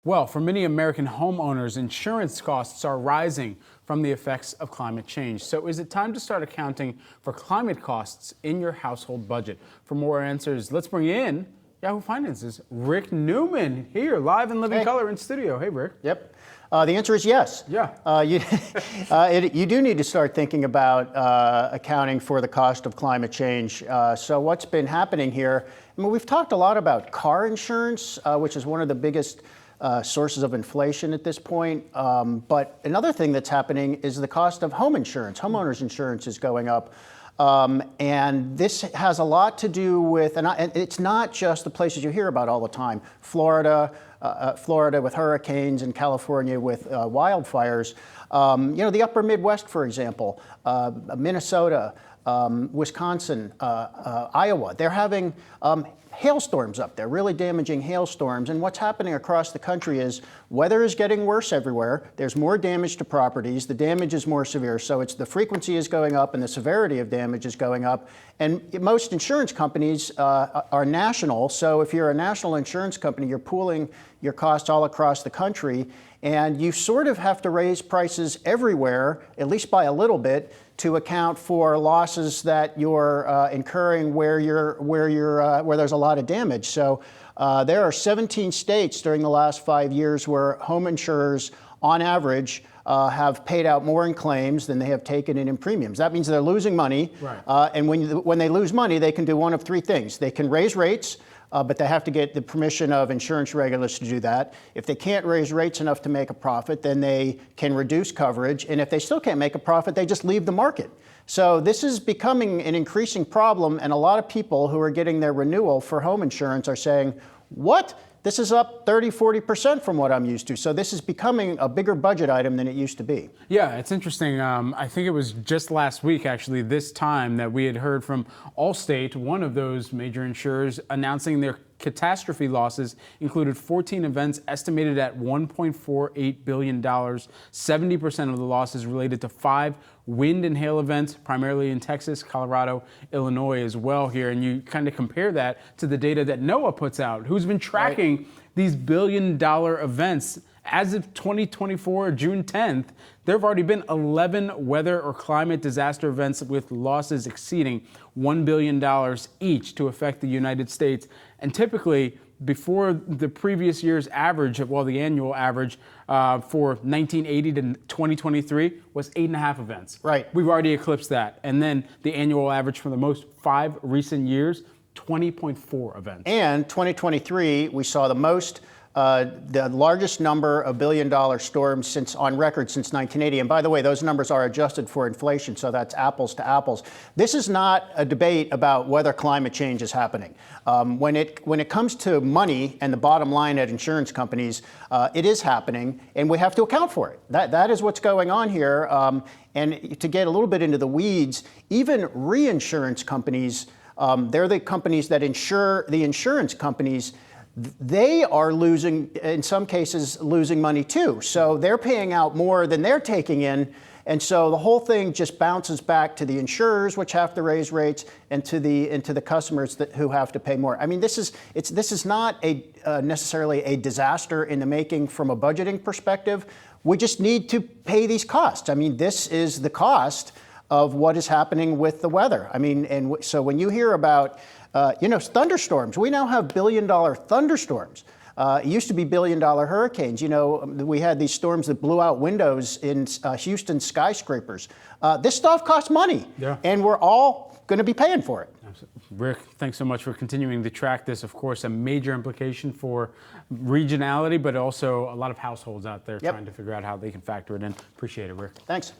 Well, for many American homeowners, insurance costs are rising from the effects of climate change. So is it time to start accounting for climate costs in your household budget? For more answers, let's bring in Yahoo Finance's Rick Newman here, live in living color in studio. Hey, Rick. Yep. The answer is yes. Yeah. You do need to start thinking about accounting for the cost of climate change. So what's been happening here, I mean, we've talked a lot about car insurance, which is one of the biggest sources of inflation at this point. But another thing that's happening is the cost of home insurance. Homeowners insurance is going up. And this has a lot to do with, and it's not just the places you hear about all the time. Florida with hurricanes, and California with wildfires. The upper Midwest, for example, Minnesota, Wisconsin, Iowa, they're having hailstorms up there, really damaging hailstorms. And what's happening across the country is weather is getting worse everywhere. There's more damage to properties. The damage is more severe. So the frequency is going up and the severity of damage is going up. And most insurance companies are national. So if you're a national insurance company, you're pooling your costs all across the country. And you sort of have to raise prices everywhere, at least by a little bit, to account for losses that you're incurring where there's a lot of damage. So there are 17 states during the last 5 years where home insurers, on average, have paid out more in claims than they have taken in premiums. That means they're losing money. Right. And when they lose money, they can do one of three things. They can raise rates, but they have to get the permission of insurance regulators to do that. If they can't raise rates enough to make a profit, then they can reduce coverage. And if they still can't make a profit, they just leave the market. So this is becoming an increasing problem, and a lot of people who are getting their renewal for home insurance are saying, what? This is up 30–40% from what I'm used to. So this is becoming a bigger budget item than it used to be. Yeah, it's interesting. I think it was just last week, actually, this time that we had heard from Allstate, one of those major insurers, announcing their catastrophe losses included 14 events estimated at $1.48 billion. 70% of the losses related to 5 wind and hail events, primarily in Texas, Colorado, Illinois as well here. And you kind of compare that to the data that NOAA puts out, who's been tracking these billion-dollar events. As of 2024, June 10th, there have already been 11 weather or climate disaster events with losses exceeding $1 billion each to affect the United States. And typically, before the previous year's average, the annual average for 1980 to 2023 was 8.5 events. Right. We've already eclipsed that. And then the annual average for the most 5 recent years, 20.4 events. And 2023, we saw the largest number of billion-dollar storms on record since 1980. And by the way, those numbers are adjusted for inflation, so that's apples to apples. This is not a debate about whether climate change is happening. When it comes to money and the bottom line at insurance companies, it is happening, and we have to account for it. That is what's going on here. And to get a little bit into the weeds, even reinsurance companies, they're the companies that insure the insurance companies. They are losing, in some cases, losing money too. So they're paying out more than they're taking in. And so the whole thing just bounces back to the insurers, which have to raise rates, and to the customers who have to pay more. I mean, this is not necessarily a disaster in the making from a budgeting perspective. We just need to pay these costs. I mean, this is the cost of what is happening with the weather. I mean, and so when you hear about thunderstorms, we now have billion-dollar thunderstorms. It used to be billion-dollar hurricanes. We had these storms that blew out windows in Houston skyscrapers. This stuff costs money, and we're all going to be paying for it. Rick, thanks so much for continuing to track this. Of course, a major implication for regionality, but also a lot of households out there trying to figure out how they can factor it in. Appreciate it, Rick. Thanks.